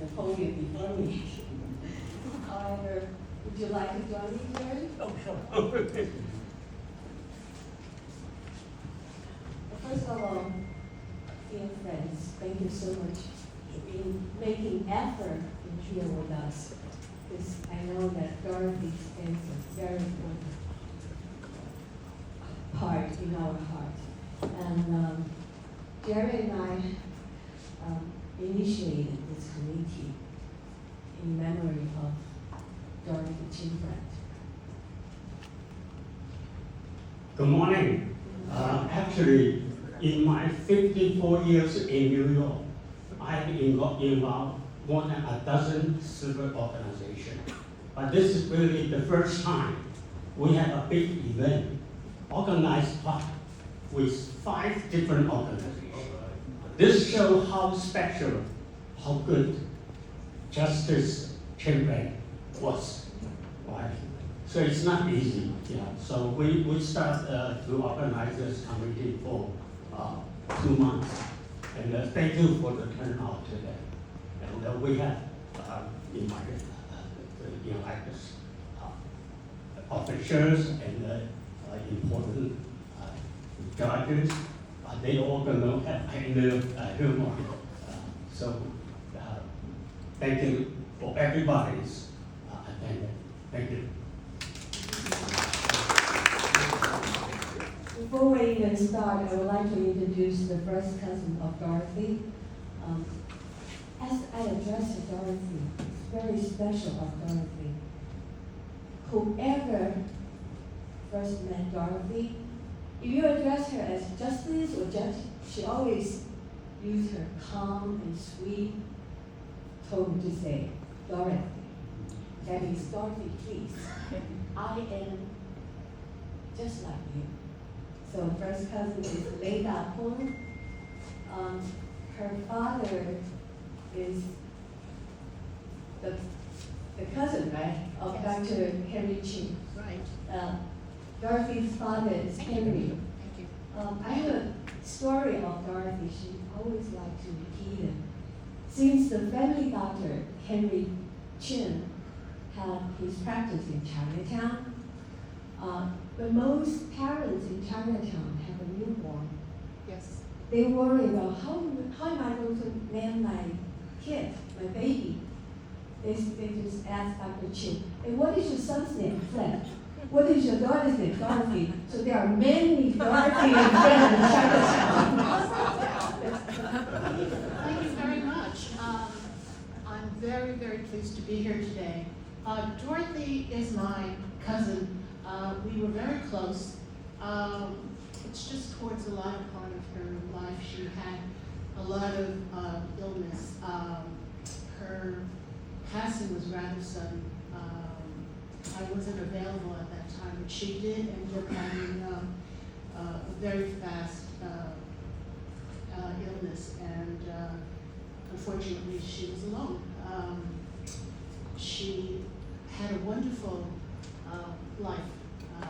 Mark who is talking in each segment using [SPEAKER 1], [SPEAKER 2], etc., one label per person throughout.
[SPEAKER 1] the podium before me. However, would you like to join me, Jerry?
[SPEAKER 2] Oh, sure.
[SPEAKER 1] First of all, dear friends, thank you so much for making effort to here with us. Because I know that Dorothy is a very important part in our heart. And Jerry and I initiated this committee in memory of Dorothy Chinfred.
[SPEAKER 2] Good morning. Actually, in my 54 years in New York, I have involved more than a dozen civil organizations. But this is really the first time we have a big event organized with 5 different organizations. This shows how special, how good Justice Chinfred was. Right? So it's not easy. So we start to organize this committee for 2 months. And thank you for the turnout today. And we have invited officials and important judges. They all going to have humor. So thank you for everybody's attendance. Thank you.
[SPEAKER 1] Before we even start, I would like to introduce the first cousin of Dorothy. As I address Dorothy, it's very special of Dorothy. Whoever first met Dorothy, if you address her as Justice or Judge, she always used her calm and sweet tone to say, Dorothy. That is, Dorothy, please. I am just like you. So first cousin is Leda Pung. Her father is the cousin, right, of
[SPEAKER 3] Yes.
[SPEAKER 1] Dr. Henry Chin.
[SPEAKER 3] Right.
[SPEAKER 1] Dorothy's father is Henry.
[SPEAKER 3] Thank you.
[SPEAKER 1] I have a story of Dorothy. She always liked to repeat it. Since the family doctor, Henry Chin, had his practice in Chinatown, but most parents in Chinatown have a newborn.
[SPEAKER 3] Yes.
[SPEAKER 1] They worry about how am I going to name my kid, my baby. They just ask Dr. Chin, hey, what is your son's name? Fred. What is your daughter's name? Dorothy. So there are many Dorothy and Fred in Chinatown.
[SPEAKER 3] Thank you very much. I'm very, very pleased to be here today. Dorothy is my cousin. We were very close. It's just towards the latter part of her life. She had a lot of illness. Her passing was rather sudden. I wasn't available at that time, but she did end up having a very fast illness, and unfortunately she was alone. She had a wonderful life. I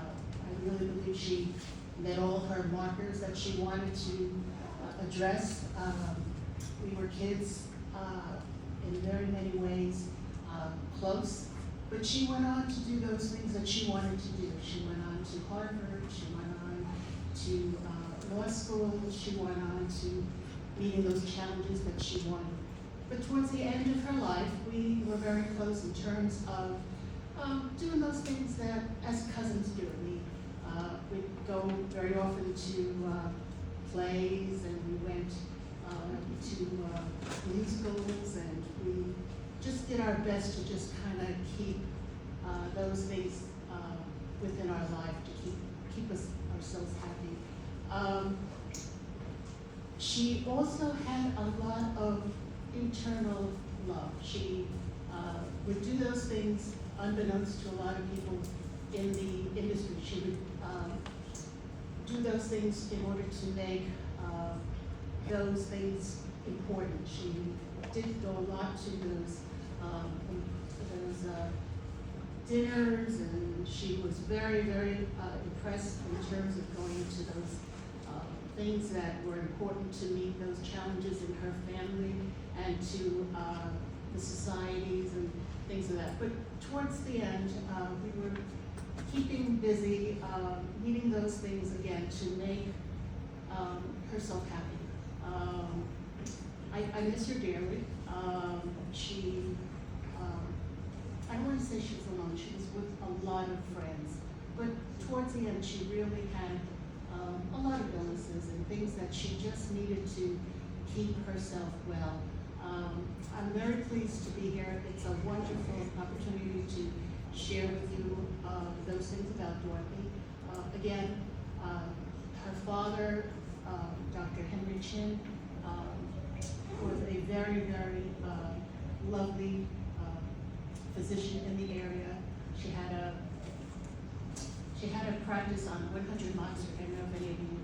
[SPEAKER 3] really believe she met all her markers that she wanted to address. We were kids in very many ways, close, but she went on to do those things that she wanted to do. She went on to Harvard, she went on to law school, she went on to meeting those challenges that she wanted. But towards the end of her life, we were very close in terms of doing those things that as cousins do. We'd go very often to plays, and we went to musicals, and we just did our best to just kind of keep those things within our life, to keep ourselves happy. She also had a lot of internal love. She would do those things unbeknownst to a lot of people in the industry. She would do those things in order to make those things important. She did go a lot to those dinners, and she was very, very impressed in terms of going to those things that were important to meet those challenges in her family and to the that. But towards the end, we were keeping busy, needing those things again to make herself happy. I miss her dearly. I don't want to say she was alone, she was with a lot of friends. But towards the end, she really had a lot of illnesses and things that she just needed to keep herself well. I'm very pleased to be here. It's a wonderful opportunity to share with you those things about Dorothy. Again, her father, Dr. Henry Chin, was a very, very lovely physician in the area. She had a practice on 100 Mott Street. I don't know if any of you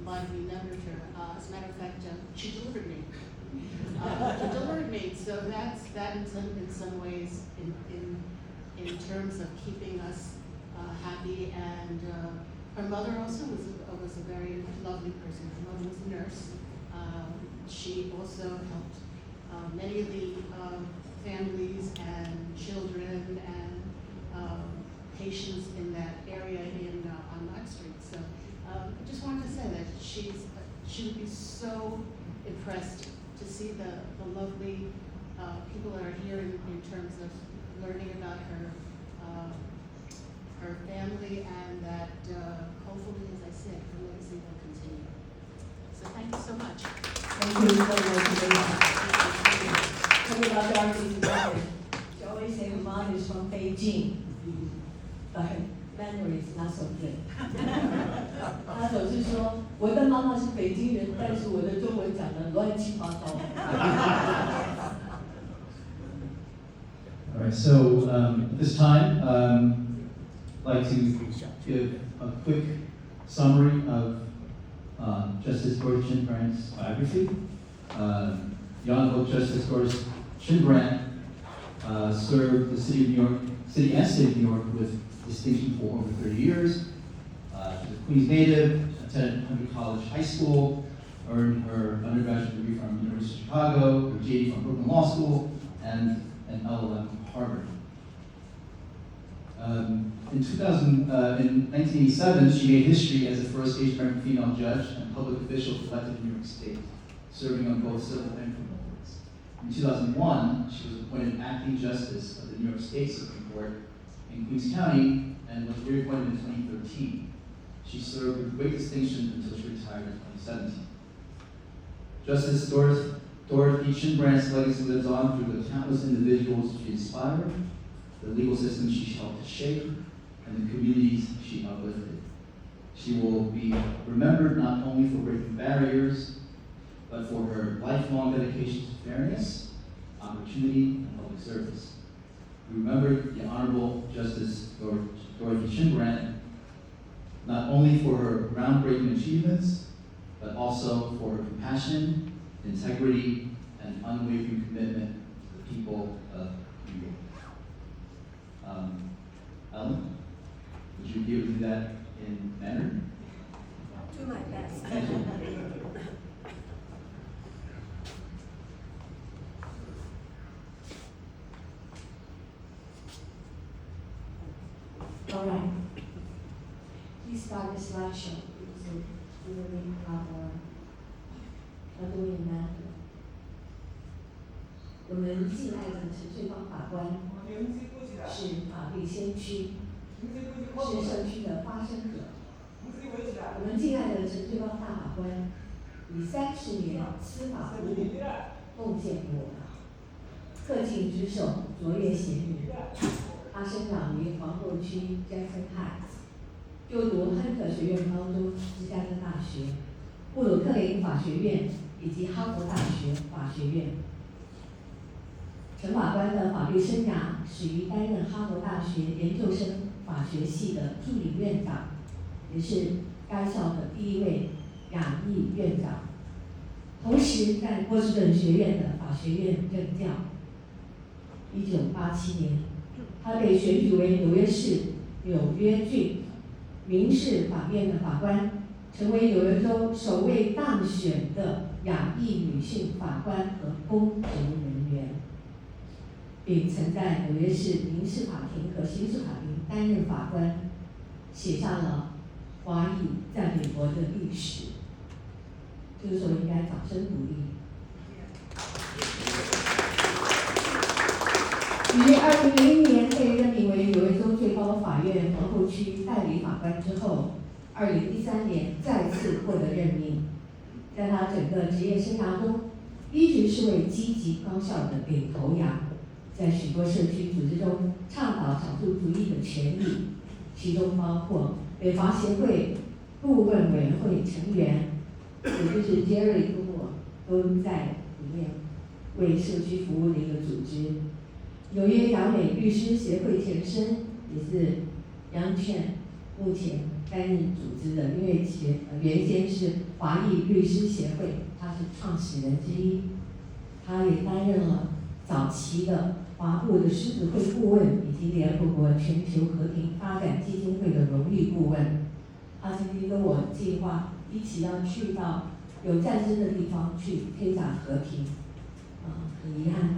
[SPEAKER 3] might have remembered her. As a matter of fact, she delivered me. So that in some ways, in terms of keeping us happy. And her mother also was a very lovely person. Her mother was a nurse. She also helped many of the families and children and patients in that area on Mott Street. So I just wanted to say that she would be so impressed to see the lovely people that are here in terms of learning about her family, and that hopefully, as I said, her legacy will continue. So thank you so much.
[SPEAKER 1] Thank you so much. Talking about Dorothy's mother, she always say her mom is from Beijing, but her memory is not so good. 她总是说我的妈妈是北京人，但是我的中文讲得乱七八糟。
[SPEAKER 4] All right, so at this time, I'd like to give a quick summary of Justice Dorothy Chin-Brand's biography. The Honorable Justice Dorothy Chin-Brand served the city and state of New York with distinction for over 30 years. She's a Queens native, attended Hunter College High School, earned her undergraduate degree from University of Chicago, her JD from Brooklyn Law School, and an LLM from Harvard. In 1987, she made history as the first Asian American female judge and public official elected in New York State, serving on both civil and criminal courts. In 2001, she was appointed acting justice of the New York State Supreme Court in Queens County and was reappointed in 2013. She served with great distinction until she retired in 2017. Justice Dorothy Chin-Brand's legacy lives on through the countless individuals she inspired, the legal system she helped to shape, and the communities she uplifted. She will be remembered not only for breaking barriers, but for her lifelong dedication to fairness, opportunity, and public service. We remember the Honorable Justice Dorothy Chin-Brand not only for her groundbreaking achievements, but also for her compassion, integrity, and unwavering commitment to the people of New York. Ellen, would you be able to do that in Mandarin?
[SPEAKER 1] Do my best.
[SPEAKER 4] Thank you.
[SPEAKER 1] All right. Please start the slideshow. We will make our doing Mandarin. 我们敬爱的陈翠芳法官是法律先驱，是社区的发声者。我们敬爱的陈翠芳大法官以30年司法服务贡献给我们，恪尽职守，卓越贤明。他生长于皇后区 Jackson Heights， 就读亨特学院高中、芝加哥大学、布鲁克林法学院以及哈佛大学法学院。陈法官的法律生涯始于担任哈佛大学研究生法学系的助理院长，也是该校的第一位亚裔院长，同时在波士顿学院的法学院任教。1987年，他被选举为纽约市纽约郡民事法院的法官，成为纽约州首位当选的亚裔女性法官和公职人员。并曾在纽约市民事法庭和刑事法庭担任法官，写下了华裔在美国的历史。这个时候应该掌声鼓励。于2001年被任命为纽约州最高法院皇后区代理法官之后，2013年再次获得任命。在他整个职业生涯中，一直是位积极高效的领头羊，在许多社区组织中倡导少数族裔的权利，其中包括美华协会顾问委员会成员，也就是 Jerry 跟我都在里面为社区服务的一个组织。纽约亚美律师协会前身也是杨倩目前担任组织的，因为原先是华裔律师协会，他是创始人之一。他也担任了早期的华埠的狮子会顾问，以及联合国全球和平发展基金会的荣誉顾问。他曾经跟我计划一起要去到有战争的地方去推展和平，很遗憾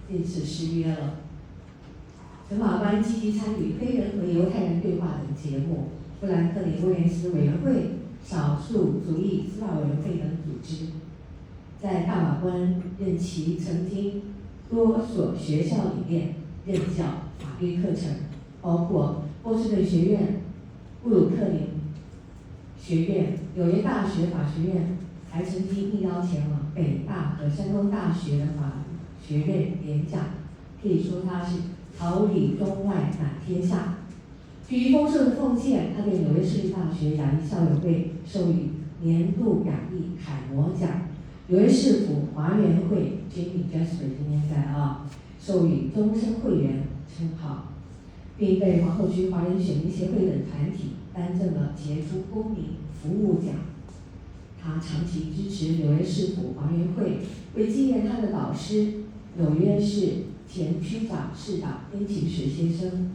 [SPEAKER 1] 这次失约了。陈法官积极参与黑人和犹太人对话等节目，富兰克林威廉斯委员会、少数族裔司法委员会等组织。在大法官任期曾经多所学校里面任教法律课程，包括波士顿学院、布鲁克林学院、纽约大学法学院，还曾经应邀前往北大和山东大学的法学院演讲，可以说他是桃李中外满天下。基于丰盛的奉献，他对纽约市立大学亚裔校友会授予年度亚裔楷模奖，纽约市府华员会 Jamie Jasper 今天在授予终身会员称号，并被皇后区华人选民协会等团体颁赠了杰出公民服务奖。他长期支持纽约市府华员会，为纪念他的导师纽约市前区长、市长温情史先生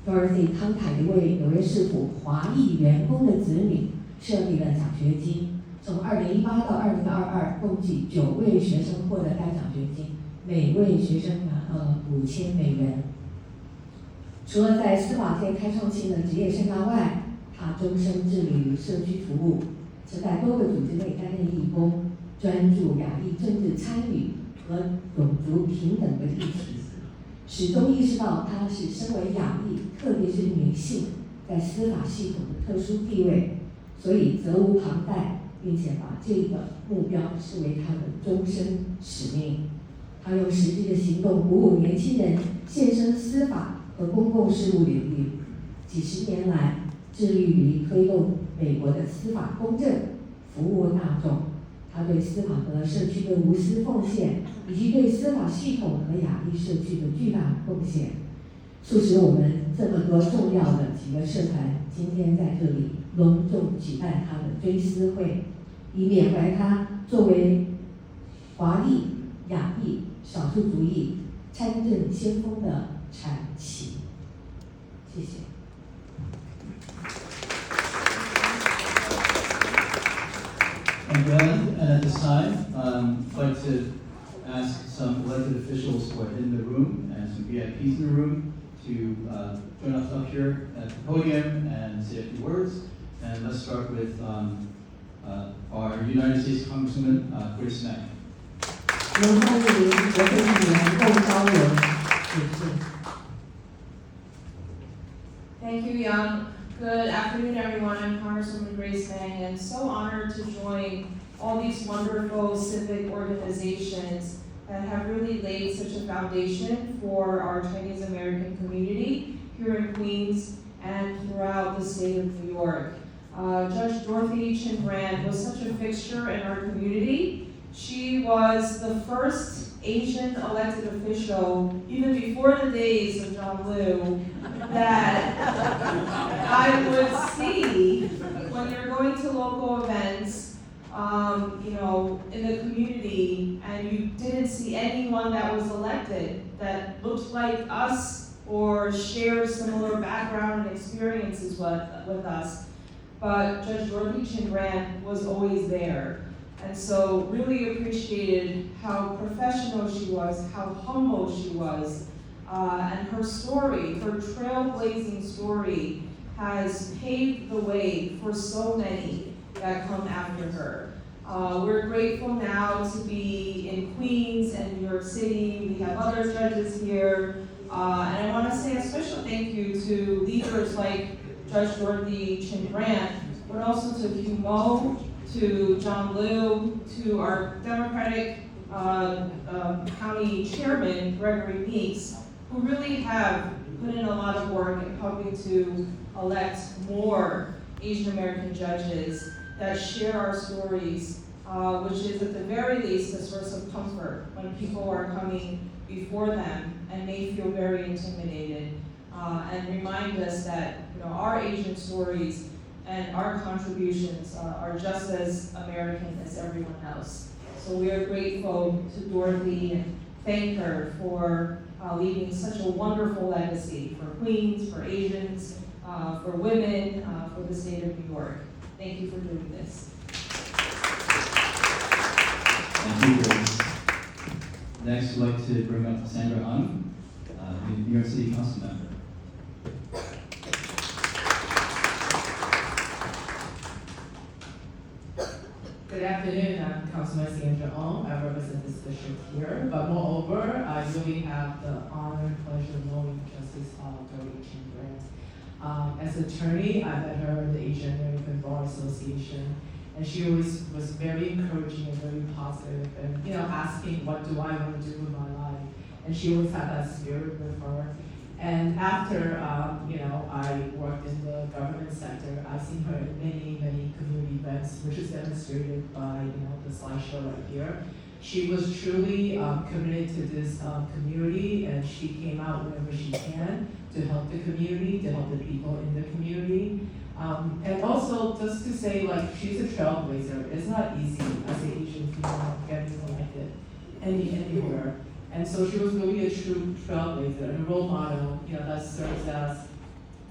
[SPEAKER 1] Dorothy 慷慨地为纽约市府华裔员工的子女设立了奖学金，从2018到2022，共计9位学生获得该奖学金，每位学生拿到了$5000。除了在司法界开创新的职业生涯外，他终身致力于社区服务，曾在多个组织内担任义工，专注亚裔政治参与和种族平等的议题，始终意识到她是身为亚裔，特别是女性在司法系统的特殊地位，所以责无旁贷，并且把这个目标视为她的终身使命。她用实际的行动鼓舞年轻人献身司法和公共事务领域，几十年来致力于推动美国的司法公正，服务大众。他对司法和社区的无私奉献，以及对司法系统和亚裔社区的巨大贡献，促使我们这么多重要的几个社团今天在这里隆重举办他的追思会，以缅怀他作为华裔、亚裔、少数族裔参政先锋的传奇。谢谢。
[SPEAKER 4] Thank you, Ellen. And at this time, I'd like to ask some elected officials who are in the room and some VIPs in the room to join us up here at the podium and say a few words. And let's start with our United States Congresswoman, Grace Mack.
[SPEAKER 1] 欢迎国会议员窦昭文女士。
[SPEAKER 5] Thank you, Young. Good afternoon, everyone. I'm Congresswoman Grace Mang, and so honored to join all these wonderful civic organizations that have really laid such a foundation for our Chinese American community here in Queens and throughout the state of New York. Judge Dorothy Chin Brand was such a fixture in our community. She was the first Asian elected official, even before the days of John Liu, that I would see when you're going to local events, in the community, and you didn't see anyone that was elected that looked like us or shared similar background and experiences with us. But Judge Dorothy Chin Brand was always there. And so really appreciated how professional she was, how humble she was, and her story, her trailblazing story, has paved the way for so many that come after her. We're grateful now to be in Queens and New York City. We have other judges here. And I want to say a special thank you to leaders like Judge Dorothy Chin Grant, but also to Hugh Mo, to John Liu, to our Democratic County Chairman, Gregory Meeks, who really have put in a lot of work in helping to elect more Asian American judges that share our stories, which is at the very least a source of comfort when people are coming before them and may feel very intimidated, and remind us that our Asian stories and our contributions are just as American as everyone else. So we are grateful to Dorothy and thank her for leaving such a wonderful legacy for Queens, for Asians, for women, for the state of New York. Thank you for doing this.
[SPEAKER 4] Thank you, Grace. Next, we'd like to bring up Sandra Ung, the New York City Council member.
[SPEAKER 6] Good afternoon, I'm Councilman Sandra Ong. I represent this district here, but moreover, I really have the honor and pleasure of knowing Justice Dorothy Chin Grant. As an attorney, I met her at the Asian American Bar Association, and she always was very encouraging and very positive, and asking what do I want to do with my life, and she always had that spirit with her. And after I worked in the government sector, I've seen her at many community events, which is demonstrated by the slideshow right here. She was truly committed to this community, and she came out whenever she can to help the community, to help the people in the community. And also, just to say, she's a trailblazer. It's not easy as an Asian female getting elected anywhere. And so she was really a true trailblazer and a role model, that serves as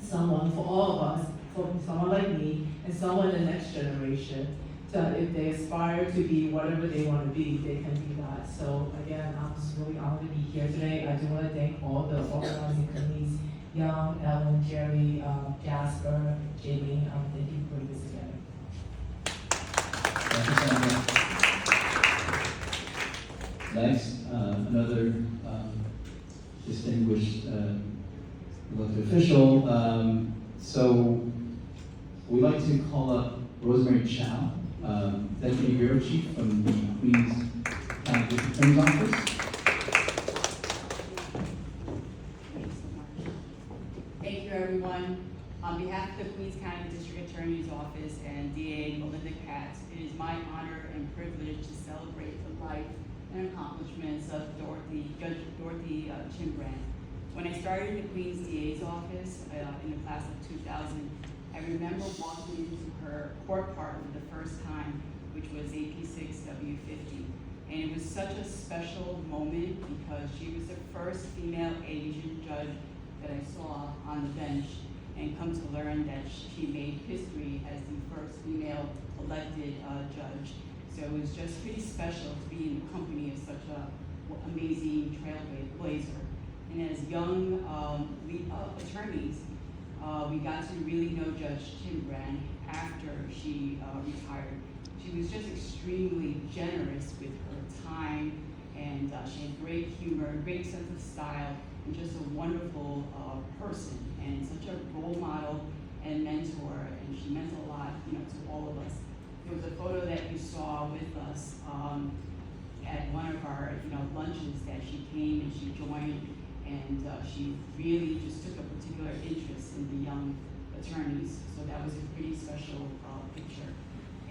[SPEAKER 6] someone for all of us, for someone like me, and someone in the next generation, that if they aspire to be whatever they want to be, they can be that. So again, I'm just really honored to be here today. I do want to thank all the organizing committees, Young, Ellen, Jerry, Jasper, Jamie. Thank you for putting this together.
[SPEAKER 4] Thank you, Sandra. Next, another distinguished elected official. So we'd like to call up Rosemary Chow, Deputy Bureau Chief from the Queens County District Attorney's Office.
[SPEAKER 7] Thank you, everyone. On behalf of the Queens County District Attorney's Office and DA Melinda Katz, it is my honor and privilege to celebrate the life and accomplishments of Judge Dorothy Chin Grant. When I started in the Queens DA's office in the class of 2000, I remember walking into her court parlor the first time, which was AP6W50. And it was such a special moment because she was the first female Asian judge that I saw on the bench, and come to learn that she made history as the first female elected judge. So it was just pretty special to be in the company of such an amazing trailblazer. And as young attorneys, we got to really know Judge Chin Grant after she retired. She was just extremely generous with her time, and she had great humor, great sense of style, and just a wonderful person, and such a role model and mentor, and she meant a lot, to all of us. There was a photo that you saw with us at one of our, lunches that she came and she joined, and she really just took a particular interest in the young attorneys. So that was a pretty special picture.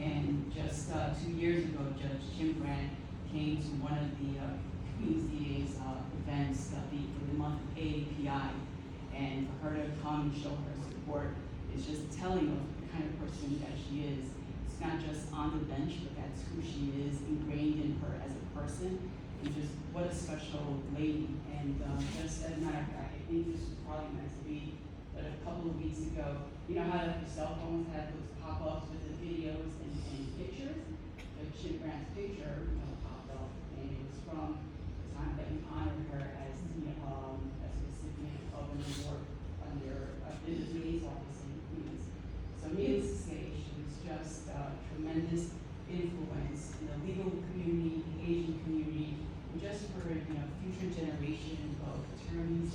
[SPEAKER 7] And just 2 years ago, Judge Chin Grant came to one of the Queens DA's events for the month of AAPI, and for her to come and show her support is just telling of the kind of person that she is. It's not just on the bench, but that's who she is, ingrained in her as a person, and just what a special lady. And just as a matter of fact, I think this was probably next week, but a couple of weeks ago, you know how your cell phones have those pop-ups with the videos and pictures? the Jim Grant's picture, popped up, and it was from the time that we honored her as as a recipient of an award under in the DA's office in Queens. So needless to say, she was just a tremendous influence in the legal community, the Asian community, and just for future generation of attorneys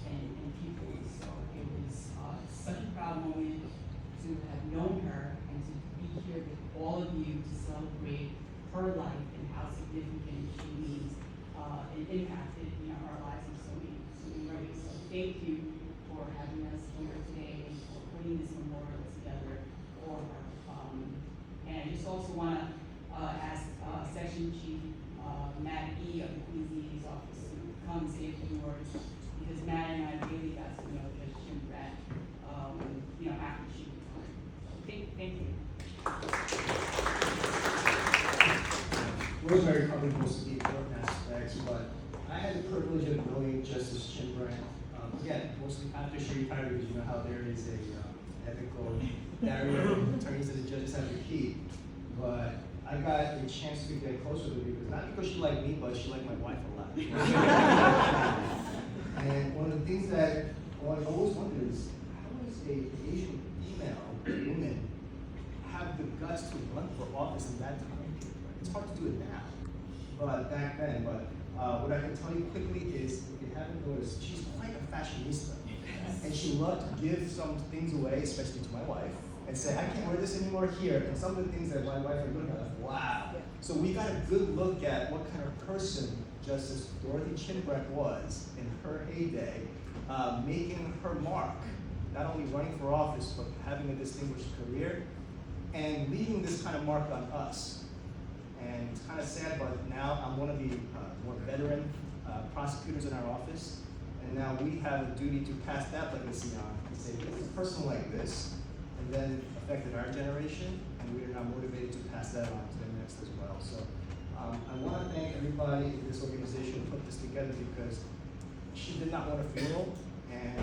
[SPEAKER 7] and people. So it was such a proud moment to have known her and to be here with all of you to celebrate her life and how significant she means and impacted our lives in so many ways. So thank you for having us here today and for putting this memorial together for her. And I just also want to ask Section Chief Matt E. of the Queens DA's office to come and say a few words, because Matt and I really got to know Judge Jim Grant, after she retired. So thank you.
[SPEAKER 8] Rosemary probably most of the important aspects, but I had the privilege of knowing Justice Jim Grant. Again, mostly after she retired, because you know how there is a ethical barrier attorneys and the judges have to keep. But I got a chance to get closer to her because not because she liked me, but she liked my wife a lot. And one of the things that I always wondered is, how does an Asian female woman have the guts to run for office in that time period? It's hard to do it now, but back then. But what I can tell you quickly is, if you haven't noticed, she's quite a fashionista. And she loved to give some things away, especially to my wife, and say, I can't wear this anymore here. And some of the things that my wife would look at, like, wow. So we got a good look at what kind of person Justice Dorothy Chin Grant was in her heyday, making her mark, not only running for office, but having a distinguished career, and leaving this kind of mark on us. And it's kind of sad, but now I'm one of the more veteran prosecutors in our office, and now we have a duty to pass that legacy on and say, this is a person like this, and then affected our generation, and we are now motivated to pass that on to the next as well. So I want to thank everybody in this organization who put this together, because she did not want a funeral, and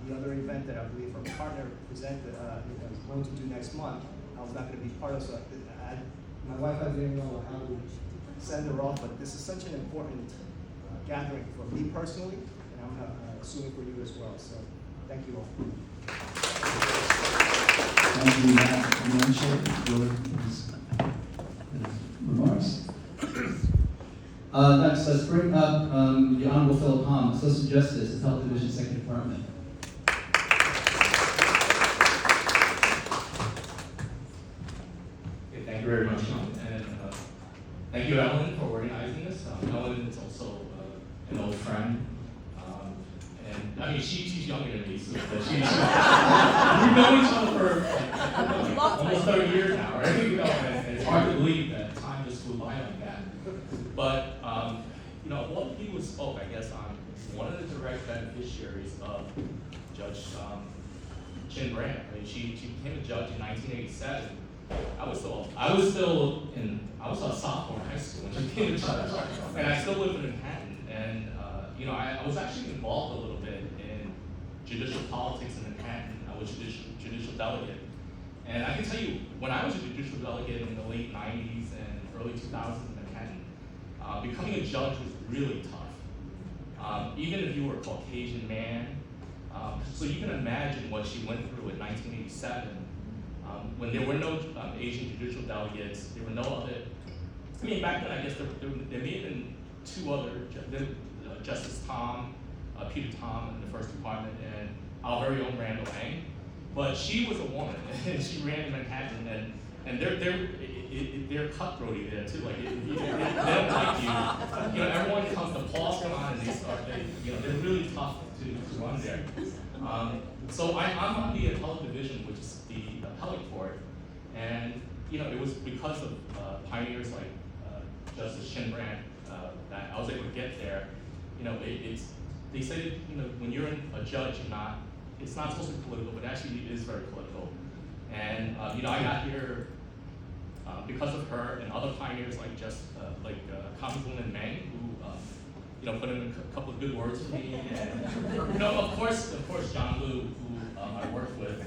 [SPEAKER 8] the other event that I believe her partner presented is going to do next month, I was not going to be part of. So my wife, I didn't know how to send her off, but this is such an important gathering for me personally, and I'm assuming for you as well. So thank you all.
[SPEAKER 4] Thank you, Matt, for his remarks. Next, let's bring up the Honorable Philip Hom, Associate Justice, Appellate Division, Second Department.
[SPEAKER 9] Thank you very much, Sean, and thank you, Ellen, for organizing this. Ellen is also an old friend, and I mean, she's younger than me, so but we've known each other for almost 30 years now, right? And it's hard to believe that time just flew by like that. But of all the people who spoke, I guess I'm one of the direct beneficiaries of Judge Chin Grant. I mean, she became a judge in 1987. I was a sophomore in high school when she became a judge, and I still live in Manhattan. And I was actually involved a little bit in judicial politics in Manhattan. I was judicial delegate, and I can tell you, when I was a judicial delegate in the late '90s and early 2000s in Manhattan, becoming a judge was really tough. Even if you were a Caucasian man, so you can imagine what she went through in 1987. When there were no Asian judicial delegates, there were no other. I mean, back then, I guess there may have been two other, Justice Tom, Peter Tom in the first department, and our very own Randall Lang. But she was a woman, and she ran in Manhattan, and they're cutthroaty there too. Like, if they don't like you, everyone comes, the paws come on, and they're really tough to run there. So I'm on the appellate division, which is the appellate court, and it was because of pioneers like Justice Chin Grant that I was able to get there. They say when you're a judge, it's not supposed to be political, but actually it is very political. And I got here because of her and other pioneers like Congresswoman Meng, who put in a couple of good words for me, and of course John Liu, who I worked with.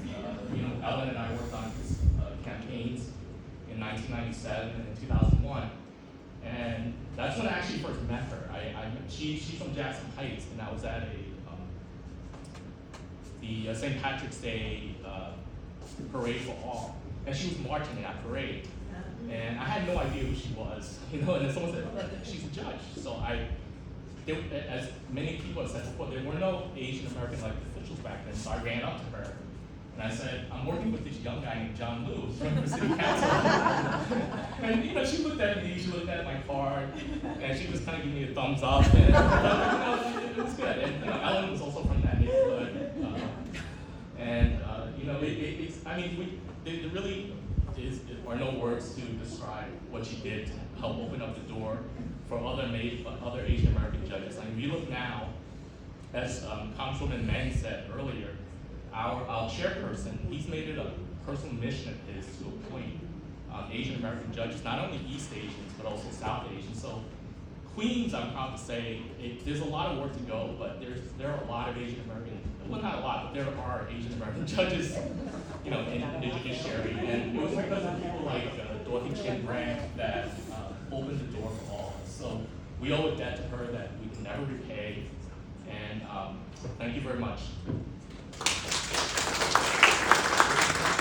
[SPEAKER 9] Ellen and I worked on his campaigns, in 1997 and in 2001. And that's when I actually first met her. She's from Jackson Heights, and I was at the St. Patrick's Day parade for all, and she was marching in that parade. And I had no idea who she was, and then someone said, "Oh, she's a judge." So as many people have said before, there were no Asian American elected officials back then, so I ran up to her and I said, "I'm working with this young guy named John Liu, who's running for city council." And she looked at me, she looked at my card, and she just kind of gave me a thumbs up, and it was good. And Ellen was also from that neighborhood, there really are no words to describe what she did to help open up the door for other Asian American judges. Like if you look now, as Councilman Mann said earlier, our chairperson, he's made it a personal mission of his to appoint Asian American judges, not only East Asians, but also South Asians. So Queens, I'm proud to say, there's a lot of work to go, but there are a lot of Asian American, well not a lot, but there are Asian American judges, in the judiciary. And it was because of people like Dorothy Chin Grant that opened the door for all of us. So we owe a debt to her that we can never repay. And thank you very much.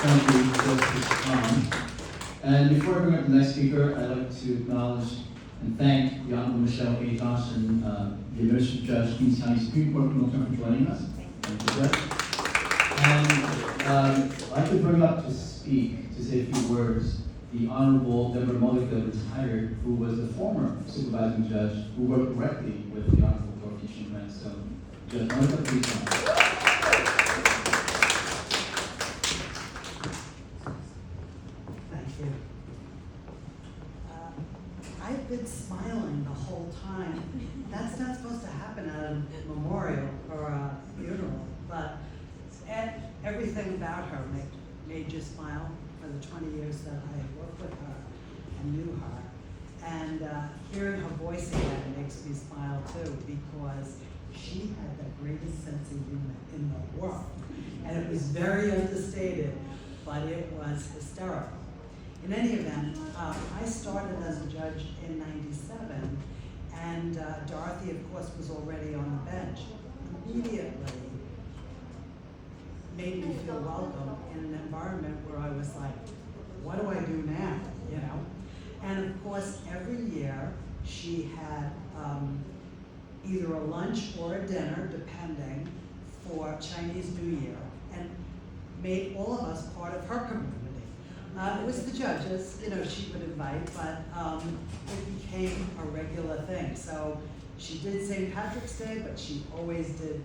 [SPEAKER 4] Thank you, Justice Khan. And before I bring up the next speaker, I'd like to acknowledge and thank the Honorable Michelle A. Johnson, the Administrative Judge, Queens County Supreme Court Criminal Court, for joining us. Thank you, Judge. And I'd like to bring up to speak, to say a few words, the Honorable Deborah Mullica, retired, who was the former supervising judge who worked directly with the Honorable Dorothy Chin Grant. So, Judge Mullica, please come.
[SPEAKER 10] I've been smiling the whole time. That's not supposed to happen at a memorial or a funeral, but everything about her made you smile for the 20 years that I worked with her and knew her. And hearing her voice again makes me smile too, because she had the greatest sense of humor in the world. And it was very understated, but it was hysterical. In any event, I started as a judge in '97, and Dorothy, of course, was already on the bench. Immediately made me feel welcome in an environment where I was like, what do I do now, And of course, every year she had either a lunch or a dinner, depending, for Chinese New Year, and made all of us part of her community. It was the judges, she would invite, but it became a regular thing. So she did St. Patrick's Day, but she always did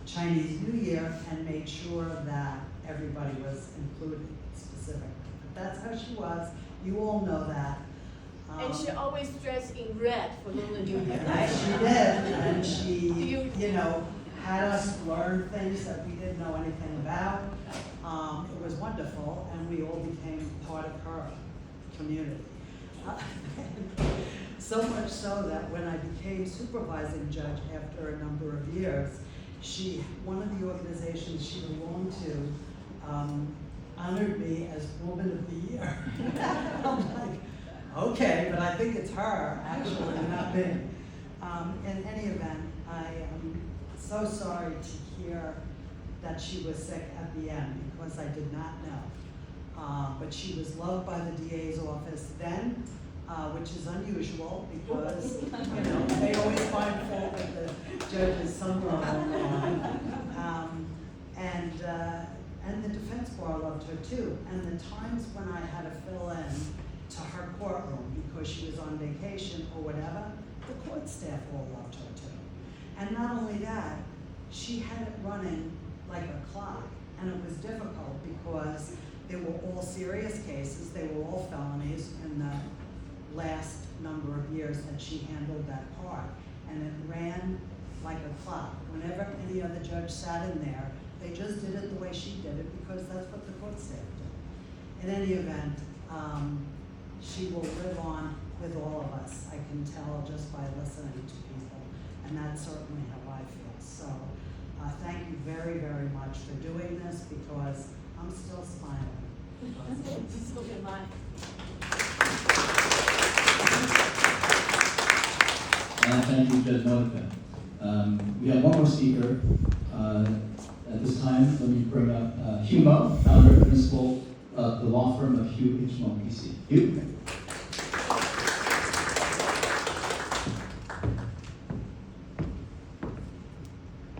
[SPEAKER 10] Chinese New Year and made sure that everybody was included specifically. But that's how she was. You all know that.
[SPEAKER 11] And she always dressed in red for Lunar New Year.
[SPEAKER 10] Yes, she did, and she, had us learn things that we didn't know anything about. It was wonderful, and we all became part of her community. So much so that when I became supervising judge after a number of years, one of the organizations she belonged to honored me as Woman of the Year. I'm like, okay, but I think it's her, actually, not me. In any event, I am so sorry to hear that she was sick at the end, because I did not know. But she was loved by the DA's office then, which is unusual, because they always find fault with the judges somewhere along the line. And the defense bar loved her too. And the times when I had to fill in to her courtroom because she was on vacation or whatever, the court staff all loved her too. And not only that, she had it running like a clock, and it was difficult because they were all serious cases, they were all felonies in the last number of years that she handled that part, and it ran like a clock. Whenever any other judge sat in there, they just did it the way she did it, because that's what the court staff did. In any event, she will live on with all of us, I can tell just by listening to people, and that's certainly how I feel. So thank you very, very much for doing this, because I'm still smiling.
[SPEAKER 11] So am I.
[SPEAKER 4] Thank you, Judge Monica. We have one more speaker. At this time, let me bring up Hugh Mo, founder and principal of the law firm of Hugh H. Mo, PC. Hugh?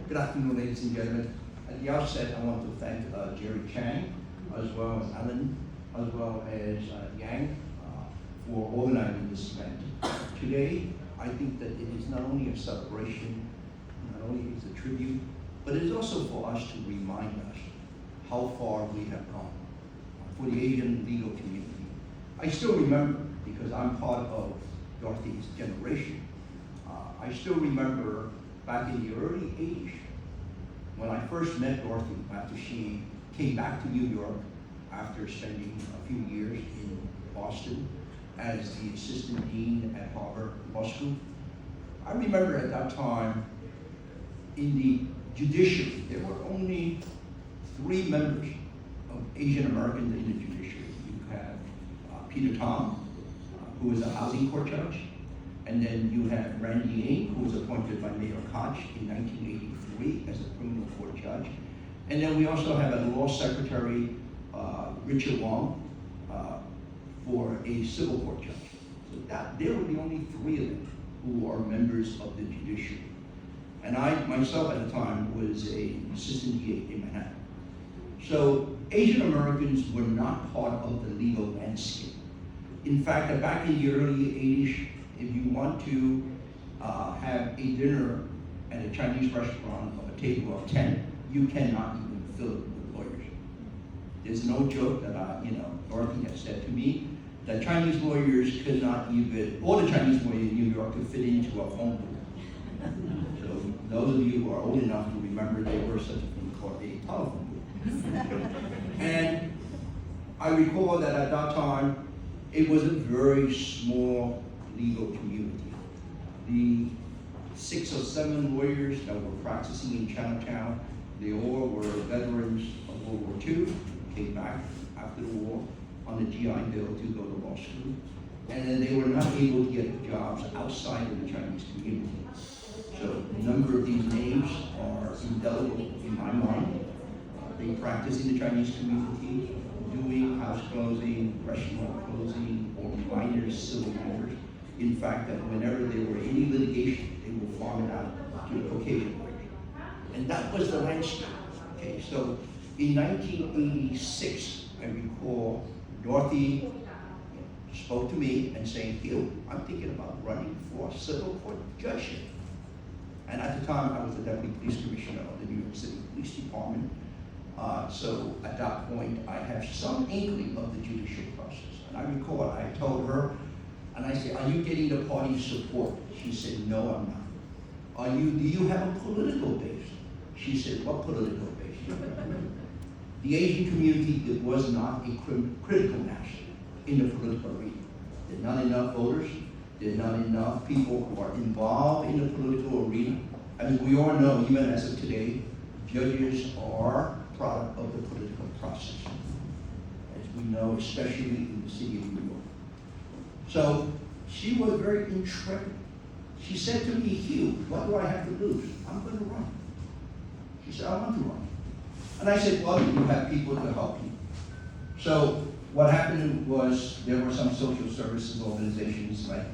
[SPEAKER 12] Good afternoon, ladies and gentlemen. At the outset, I want to thank Jerry Chang, as well as Alan, as well as Yang, for organizing this event. Today, I think that it is not only a celebration, not only is a tribute, but it is also for us to remind us how far we have gone for the Asian legal community. I still remember, because I'm part of Dorothy's generation, I still remember back in the early 80s, when I first met Dorothy after she came back to New York after spending a few years in Boston as the assistant dean at Harvard Law School. I remember at that time, in the judiciary, there were only 3 members of Asian Americans in the judiciary. You have Peter Tom, who was a housing court judge, and then you have Randy Ng, who was appointed by Mayor Koch in 1983 as a criminal court judge. And then we also have a law secretary, Richard Wong, for a civil court judge. So there were the only 3 of them who are members of the judiciary. And I, myself at the time, was an assistant DA in Manhattan. So Asian Americans were not part of the legal landscape. In fact, back in the early 80s, if you want to have a dinner at a Chinese restaurant of a table of 10, you cannot even fill it with lawyers. There's no joke that Dorothy has said to me, that Chinese lawyers could not even, all the Chinese lawyers in New York could fit into a phone booth. So those of you who are old enough to remember, there were such a thing called a telephone booth. And I recall that at that time, it was a very small legal community. The 6 or 7 lawyers that were practicing in Chinatown, they all were veterans of World War II, came back after the war on the GI Bill to go to law school, and then they were not able to get jobs outside of the Chinese community. So a number of these names are indelible in my mind. They practice in the Chinese community, doing house closing, restaurant closing, or minor civil matters. In fact, that whenever there were any litigation, they will farm it out to the Caucasian lawyers. And that was the landscape. Okay, so in 1986, I recall Dorothy spoke to me and saying, Hugh, I'm thinking about running for civil court judgeship. And at the time, I was the deputy police commissioner of the New York City Police Department. So at that point, I had some inkling of the judicial process. And I recall I told her, and I said, are you getting the party's support? She said, no, I'm not. Do you have a political base? She said, what political base? The Asian community was not a critical mass in the political arena. There are not enough voters. There are not enough people who are involved in the political arena. As we all know, even as of today, judges are product of the political process. As we know, especially in the city of New York. So she was very intrepid. She said to me, Hugh, what do I have to lose? I'm going to run. She said, I want to run. And I said, well, you have people to help you. So what happened was there were some social services organizations like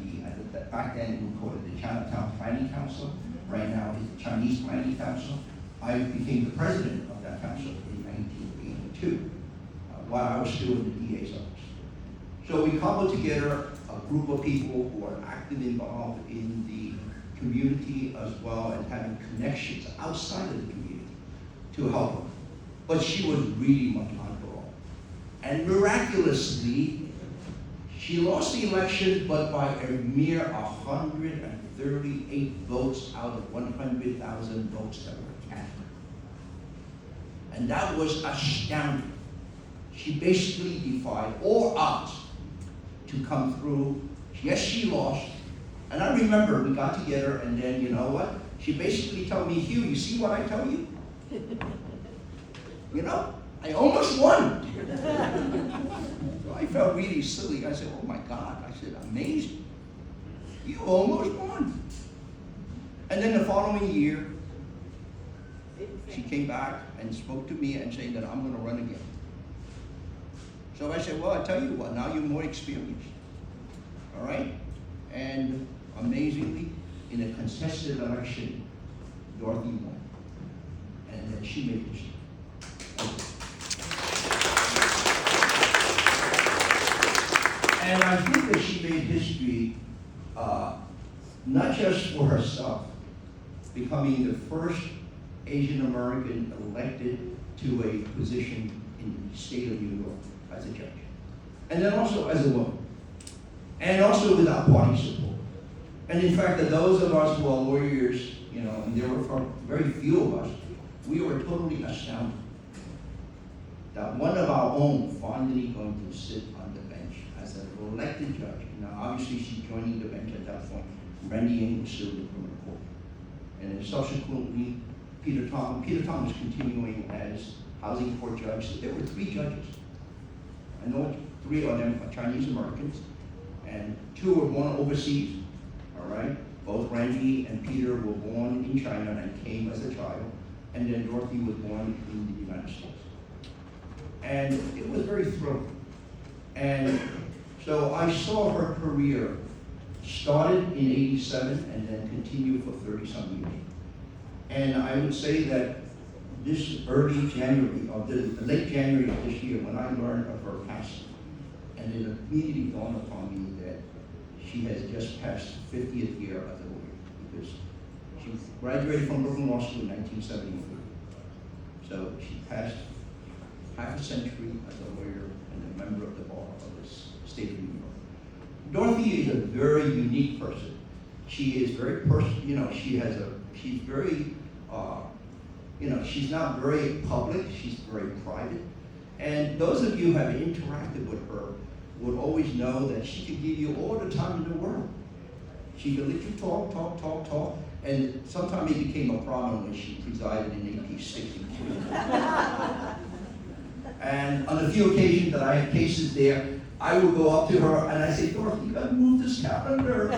[SPEAKER 12] back then we called it the Chinatown Planning Council. Right now it's the Chinese Planning Council. I became the president of that council in 1982 while I was still in the DA's office. So we cobbled together a group of people who are actively involved in the community as well as having connections outside of the community to help her. But she was really much on her own. And miraculously, she lost the election, but by a mere 138 votes out of 100,000 votes that were cast. And that was astounding. She basically defied all odds to come through. Yes, she lost. And I remember we got together and then, you know what? She basically told me, Hugh, you see what I tell you? You know, I almost won. So I felt really silly. I said, oh my God. I said, amazing. You almost won. And then the following year, she came back and spoke to me and saying that I'm going to run again. So I said, well, I tell you what, now you're more experienced. All right? And amazingly, in a contested election, Dorothy won. And then she made history. And I think that she made history not just for herself, becoming the first Asian American elected to a position in the state of New York as a judge. And then also as a woman. And also without party support. And in fact, that those of us who are lawyers, you know, and there were very few of us, we were totally astounded that one of our own finally going to sit on the bench as an elected judge. Now, obviously, she's joining the bench at that point. Randy Yang was still in the criminal court. And then subsequently, Peter Tom was continuing as housing court judge. So there were 3 judges. I know 3 of them are Chinese Americans, and 2 were born overseas, all right? Both Randy and Peter were born in China and came as a child, and then Dorothy was born in the United States. And it was very thrilling. And so I saw her career started in '87 and then continued for 30-some years. And I would say that this early January, or the late January of this year, when I learned of her passing, and it immediately dawned upon me that she has just passed 50th year as a lawyer, because she graduated from Brooklyn Law School in 1973. So she passed half a century as a lawyer and a member of the bar of this state of New York. Dorothy is a very unique person. She is very she's very, she's not very public, she's very private. And those of you who have interacted with her would always know that she could give you all the time in the world. She could let you talk, and sometimes it became a problem when she presided in AP 63. And on a few occasions that I had cases there, I would go up to her and I say, Dorothy, you gotta move this calendar.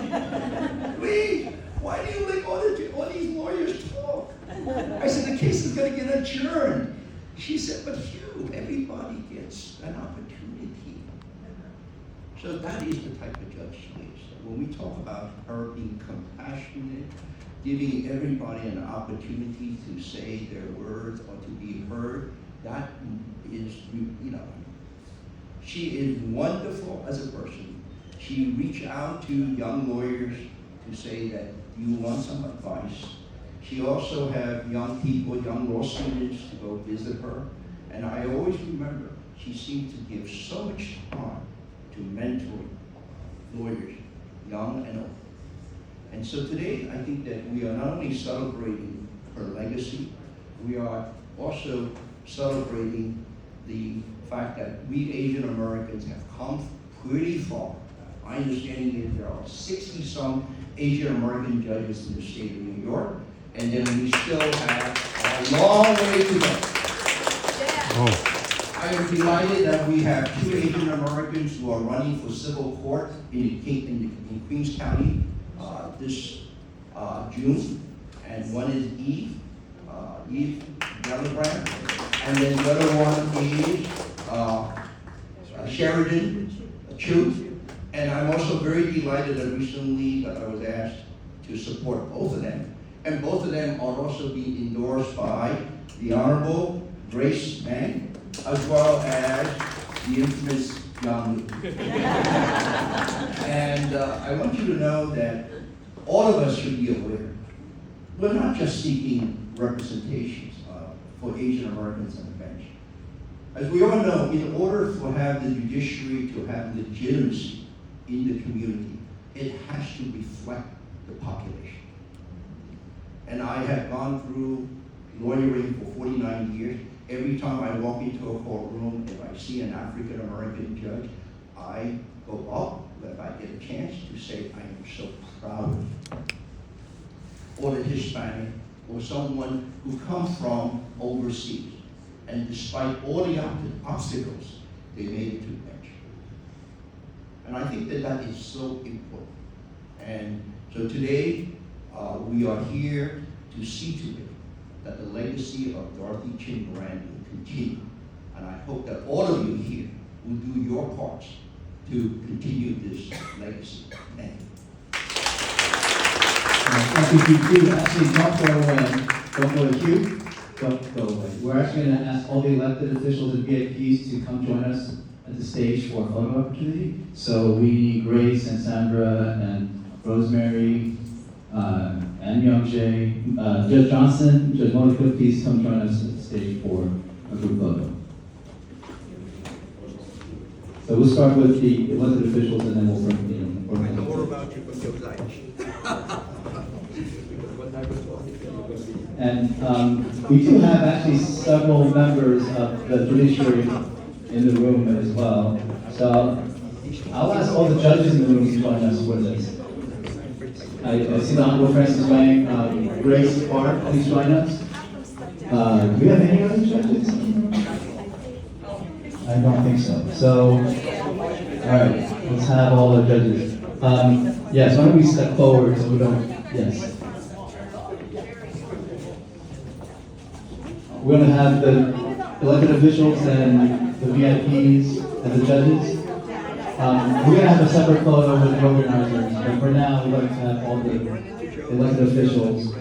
[SPEAKER 12] Please, why do you let all these lawyers talk? I said, the case is gonna get adjourned. She said, but Hugh, everybody gets an opportunity. So that is the type of judge she is. When we talk about her being compassionate, giving everybody an opportunity to say their words or to be heard, that is, she is wonderful as a person. She reached out to young lawyers to say that you want some advice. She also had young people, young law students to go visit her. And I always remember, she seemed to give so much time to mentoring lawyers, young and old. And so today, I think that we are not only celebrating her legacy, we are also celebrating the fact that we Asian Americans have come pretty far. My understanding is there are 60-some Asian American judges in the state of New York, and then we still have a long way to go.
[SPEAKER 11] Yeah.
[SPEAKER 12] I am delighted that we have 2 Asian Americans who are running for civil court in Queens County this June, and one is Eve Gillibrand, and then the other one is Sheridan Chu. And I'm also very delighted that recently that I was asked to support both of them. And both of them are also being endorsed by the Honorable Grace Mann, as well as the infamous John Luke. And I want you to know that all of us should be aware. We're not just seeking representations for Asian Americans on the bench. As we all know, in order to have the judiciary to have legitimacy in the community, it has to reflect the population. And I have gone through lawyering for 49 years. Every time I walk into a courtroom, if I see an African American judge, I go up, if I get a chance, to say I am so proud of you. Or the Hispanic, or someone who comes from overseas. And despite all the obstacles, they made it to the bench. And I think that that is so important. And so today, we are here to see to it that the legacy of Dorothy Chin Moran will continue. And I hope that all of you here will do your parts to continue this legacy. Thank you.
[SPEAKER 4] Thank you, Q. Actually, don't go away. Don't go to Q. Don't go away. We're actually going to ask all the elected officials and VIPs to come join us at the stage for a photo opportunity. So we need Grace and Sandra and Rosemary and Young Jae. Judge Johnson, Judge Monica, please come join us at the stage for a group photo. So we'll start with the elected officials and then we'll bring the
[SPEAKER 12] I know more about you from your life.
[SPEAKER 4] And we do have actually several members of the judiciary in the room as well. So I'll ask all the judges in the room to join us for this. I see the Honorable Francis Wang, Grace Park, please join us. Do we have any other judges? I don't think so. So, all right, let's have all the judges. Yes, why don't we step forward so we don't, yes. We're going to have the elected officials and the VIPs and the judges. We're going to have a separate photo with the organizers, but for now, we'd like to have all the elected officials.